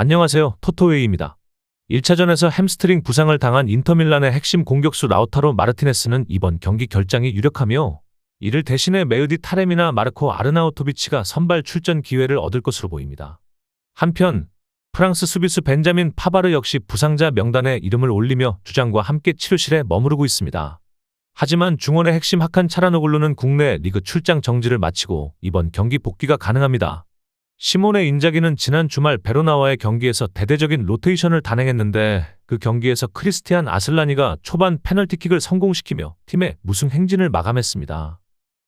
안녕하세요. 토토웨이입니다. 1차전에서 햄스트링 부상을 당한 인터밀란의 핵심 공격수 라우타로 마르티네스는 이번 경기 결장이 유력하며 이를 대신해 메우디 타렘이나 마르코 아르나우토비치가 선발 출전 기회를 얻을 것으로 보입니다. 한편 프랑스 수비수 벤자민 파바르 역시 부상자 명단에 이름을 올리며 주장과 함께 치료실에 머무르고 있습니다. 하지만 중원의 핵심 하칸 차라노글루는 국내 리그 출장 정지를 마치고 이번 경기 복귀가 가능합니다. 시모네 인자기는 지난 주말 베로나와의 경기에서 대대적인 로테이션을 단행했는데 그 경기에서 크리스티안 아슬라니가 초반 페널티킥을 성공시키며 팀의 무승 행진을 마감했습니다.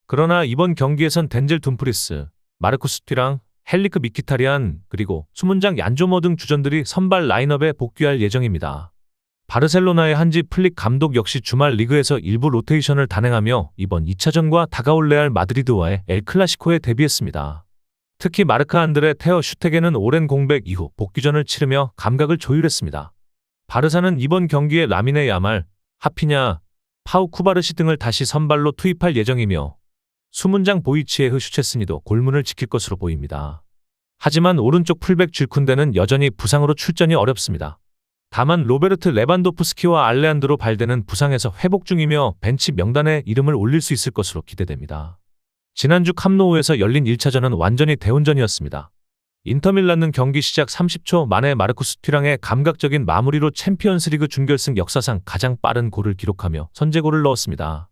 그러나 이번 경기에선 덴젤 둠프리스, 마르쿠스 튀랑, 헬리크 미키타리안 그리고 수문장 얀조머 등 주전들이 선발 라인업에 복귀할 예정입니다. 바르셀로나의 한지 플릭 감독 역시 주말 리그에서 일부 로테이션을 단행하며 이번 2차전과 다가올 레알 마드리드와의 엘 클라시코에 대비했습니다. 특히 마르크 안드레 테어 슈테게는 오랜 공백 이후 복귀전을 치르며 감각을 조율했습니다. 바르사는 이번 경기에 라미네 야말, 하피냐, 파우 쿠바르시 등을 다시 선발로 투입할 예정이며 수문장 보이치에흐 슈체스니도 골문을 지킬 것으로 보입니다. 하지만 오른쪽 풀백 쥘쿤데는 여전히 부상으로 출전이 어렵습니다. 다만 로베르트 레반도프스키와 알레한드로 발데는 부상에서 회복 중이며 벤치 명단에 이름을 올릴 수 있을 것으로 기대됩니다. 지난주 캄노우에서 열린 1차전은 완전히 대혼전이었습니다. 인터밀란은 경기 시작 30초 만에 마르쿠스 튀랑의 감각적인 마무리로 챔피언스리그 준결승 역사상 가장 빠른 골을 기록하며 선제골을 넣었습니다.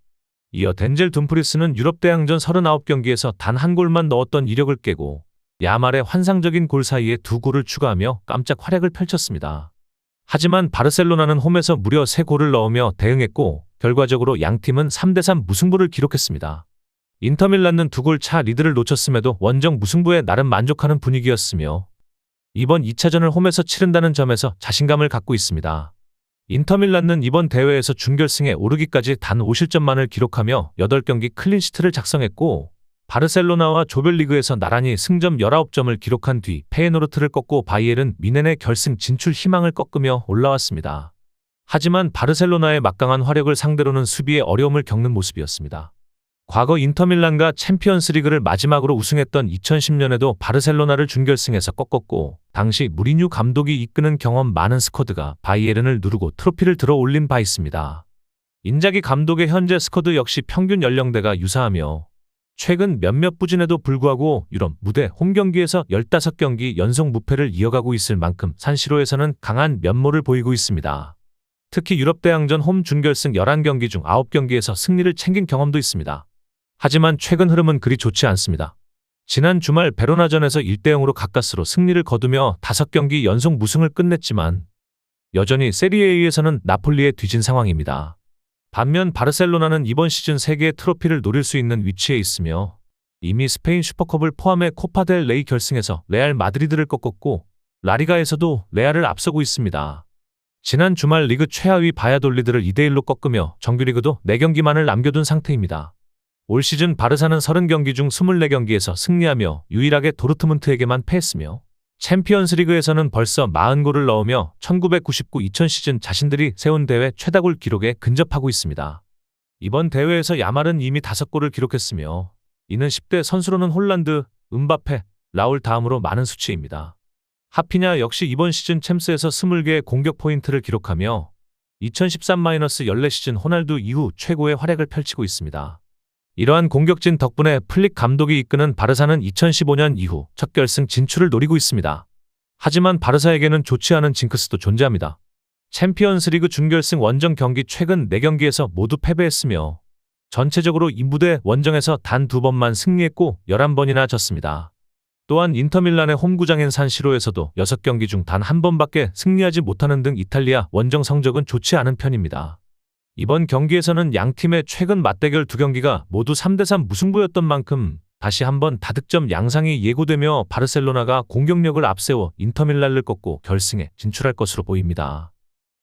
이어 덴젤 둠프리스는 유럽대항전 39경기에서 단 한 골만 넣었던 이력을 깨고 야말의 환상적인 골 사이에 두 골을 추가하며 깜짝 활약을 펼쳤습니다. 하지만 바르셀로나는 홈에서 무려 3골을 넣으며 대응했고 결과적으로 양팀은 3대3 무승부를 기록했습니다. 인터밀란은 2골 차 리드를 놓쳤음에도 원정 무승부에 나름 만족하는 분위기였으며 이번 2차전을 홈에서 치른다는 점에서 자신감을 갖고 있습니다. 인터밀란은 이번 대회에서 준결승에 오르기까지 단 5실점만을 기록하며 8경기 클린시트를 작성했고 바르셀로나와 조별리그에서 나란히 승점 19점을 기록한 뒤 페예노르트를 꺾고 바이에른 미넨의 결승 진출 희망을 꺾으며 올라왔습니다. 하지만 바르셀로나의 막강한 화력을 상대로는 수비에 어려움을 겪는 모습이었습니다. 과거 인터밀란과 챔피언스리그를 마지막으로 우승했던 2010년에도 바르셀로나를 준결승에서 꺾었고 당시 무리뉴 감독이 이끄는 경험 많은 스쿼드가 바이에른을 누르고 트로피를 들어 올린 바 있습니다. 인자기 감독의 현재 스쿼드 역시 평균 연령대가 유사하며 최근 몇몇 부진에도 불구하고 유럽 무대 홈경기에서 15경기 연속 무패를 이어가고 있을 만큼 산시로에서는 강한 면모를 보이고 있습니다. 특히 유럽대항전 홈 준결승 11경기 중 9경기에서 승리를 챙긴 경험도 있습니다. 하지만 최근 흐름은 그리 좋지 않습니다. 지난 주말 베로나전에서 1대0으로 가까스로 승리를 거두며 5경기 연속 무승을 끝냈지만 여전히 세리에A에서는 나폴리에 뒤진 상황입니다. 반면 바르셀로나는 이번 시즌 3개의 트로피를 노릴 수 있는 위치에 있으며 이미 스페인 슈퍼컵을 포함해 코파 델 레이 결승에서 레알 마드리드를 꺾었고 라리가에서도 레알을 앞서고 있습니다. 지난 주말 리그 최하위 바야돌리드를 2대1로 꺾으며 정규리그도 4경기만을 남겨둔 상태입니다. 올 시즌 바르사는 30경기 중 24경기에서 승리하며 유일하게 도르트문트에게만 패했으며 챔피언스리그에서는 벌써 40골을 넣으며 1999-2000 시즌 자신들이 세운 대회 최다골 기록에 근접하고 있습니다. 이번 대회에서 야말은 이미 5골을 기록했으며 이는 10대 선수로는 홀란드, 음바페, 라울 다음으로 많은 수치입니다. 하피냐 역시 이번 시즌 챔스에서 20개의 공격 포인트를 기록하며 2013-14 시즌 호날두 이후 최고의 활약을 펼치고 있습니다. 이러한 공격진 덕분에 플릭 감독이 이끄는 바르사는 2015년 이후 첫 결승 진출을 노리고 있습니다. 하지만 바르사에게는 좋지 않은 징크스도 존재합니다. 챔피언스리그 준결승 원정 경기 최근 4경기에서 모두 패배했으며 전체적으로 이 무대 원정에서 단 2번만 승리했고 11번이나 졌습니다. 또한 인터밀란의 홈구장인 산시로에서도 6경기 중 단 1번밖에 승리하지 못하는 등 이탈리아 원정 성적은 좋지 않은 편입니다. 이번 경기에서는 양팀의 최근 맞대결 2경기가 모두 3대3 무승부였던 만큼 다시 한번 다득점 양상이 예고되며 바르셀로나가 공격력을 앞세워 인터밀란을 꺾고 결승에 진출할 것으로 보입니다.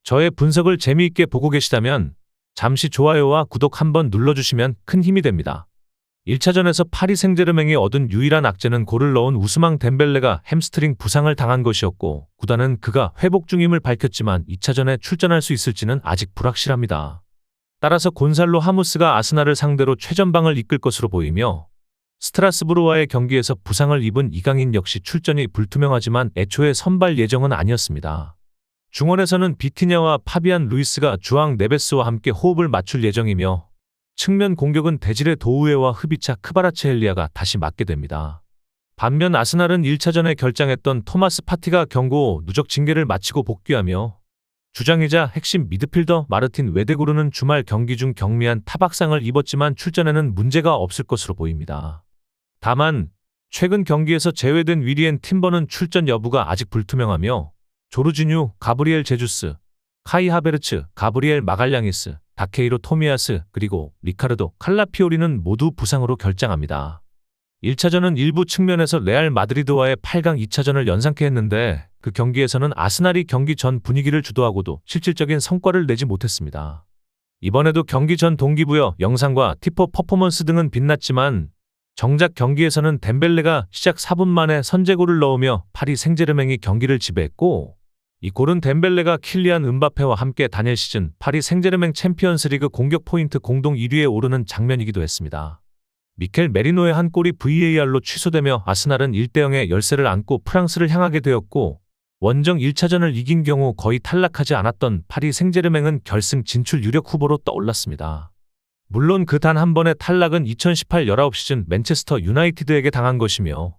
저의 분석을 재미있게 보고 계시다면 잠시 좋아요와 구독 한번 눌러주시면 큰 힘이 됩니다. 1차전에서 파리 생제르맹이 얻은 유일한 악재는 골을 넣은 우스망 덴벨레가 햄스트링 부상을 당한 것이었고 구단은 그가 회복 중임을 밝혔지만 2차전에 출전할 수 있을지는 아직 불확실합니다. 따라서 곤살로 하무스가 아스날을 상대로 최전방을 이끌 것으로 보이며 스트라스부르와의 경기에서 부상을 입은 이강인 역시 출전이 불투명하지만 애초에 선발 예정은 아니었습니다. 중원에서는 비티냐와 파비안 루이스가 주앙 네베스와 함께 호흡을 맞출 예정이며 측면 공격은 데지레 도우에와 흐비차 크바라츠헬리아가 다시 맡게 됩니다. 반면 아스날은 1차전에 결장했던 토마스 파티가 경고 누적 징계를 마치고 복귀하며 주장이자 핵심 미드필더 마르틴 웨데구르는 주말 경기 중 경미한 타박상을 입었지만 출전에는 문제가 없을 것으로 보입니다. 다만 최근 경기에서 제외된 위리엔 팀버는 출전 여부가 아직 불투명하며 조르지뉴, 가브리엘 제주스, 카이 하베르츠, 가브리엘 마갈량이스, 다케이로 토미야스, 그리고 리카르도 칼라피오리는 모두 부상으로 결장합니다. 1차전은 일부 측면에서 레알 마드리드와의 8강 2차전을 연상케 했는데 그 경기에서는 아스날이 경기 전 분위기를 주도하고도 실질적인 성과를 내지 못했습니다. 이번에도 경기 전 동기부여 영상과 티포 퍼포먼스 등은 빛났지만 정작 경기에서는 덴벨레가 시작 4분 만에 선제골을 넣으며 파리 생제르맹이 경기를 지배했고 이 골은 덴벨레가 킬리안 은바페와 함께 단일 시즌 파리 생제르맹 챔피언스리그 공격 포인트 공동 1위에 오르는 장면이기도 했습니다. 미켈 메리노의 한 골이 VAR로 취소되며 아스날은 1대0의 열세를 안고 프랑스를 향하게 되었고 원정 1차전을 이긴 경우 거의 탈락하지 않았던 파리 생제르맹은 결승 진출 유력 후보로 떠올랐습니다. 물론 그 단 한 번의 탈락은 2018-19 시즌 맨체스터 유나이티드에게 당한 것이며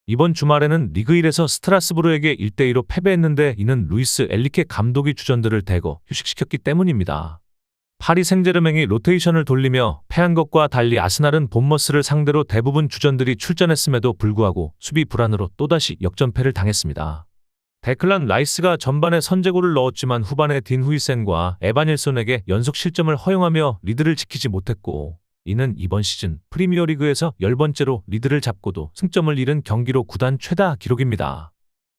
이번 주말에는 리그 1에서 스트라스부르에게 1대2로 패배했는데 이는 루이스 엔리케 감독이 주전들을 대거 휴식시켰기 때문입니다. 파리 생제르맹이 로테이션을 돌리며 패한 것과 달리 아스날은 본머스를 상대로 대부분 주전들이 출전했음에도 불구하고 수비 불안으로 또다시 역전패를 당했습니다. 데클란 라이스가 전반에 선제골을 넣었지만 후반에 딘 후이센과 에바닐손에게 연속 실점을 허용하며 리드를 지키지 못했고 이는 이번 시즌 프리미어리그에서 10번째로 리드를 잡고도 승점을 잃은 경기로 구단 최다 기록입니다.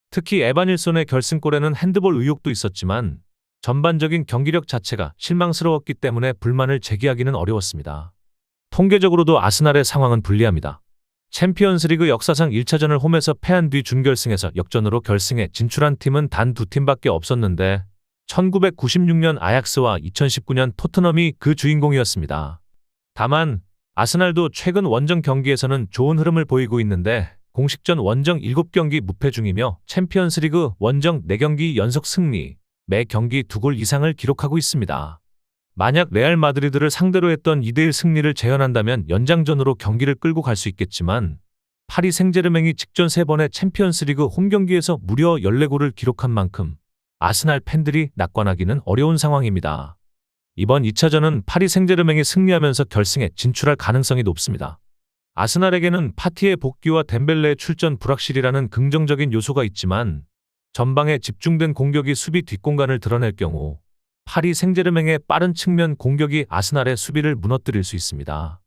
특히 에바닐손의 결승골에는 핸드볼 의혹도 있었지만 전반적인 경기력 자체가 실망스러웠기 때문에 불만을 제기하기는 어려웠습니다. 통계적으로도 아스날의 상황은 불리합니다. 챔피언스리그 역사상 1차전을 홈에서 패한 뒤 준결승에서 역전으로 결승에 진출한 팀은 단 2팀밖에 없었는데 1996년 아약스와 2019년 토트넘이 그 주인공이었습니다. 다만 아스날도 최근 원정 경기에서는 좋은 흐름을 보이고 있는데 공식전 원정 7경기 무패 중이며 챔피언스리그 원정 4경기 연속 승리, 매 경기 2골 이상을 기록하고 있습니다. 만약 레알 마드리드를 상대로 했던 2대1 승리를 재현한다면 연장전으로 경기를 끌고 갈 수 있겠지만 파리 생제르맹이 직전 3번의 챔피언스리그 홈경기에서 무려 14골을 기록한 만큼 아스날 팬들이 낙관하기는 어려운 상황입니다. 이번 2차전은 파리 생제르맹이 승리하면서 결승에 진출할 가능성이 높습니다. 아스날에게는 파티의 복귀와 덴벨레의 출전 불확실이라는 긍정적인 요소가 있지만 전방에 집중된 공격이 수비 뒷공간을 드러낼 경우 파리 생제르맹의 빠른 측면 공격이 아스날의 수비를 무너뜨릴 수 있습니다.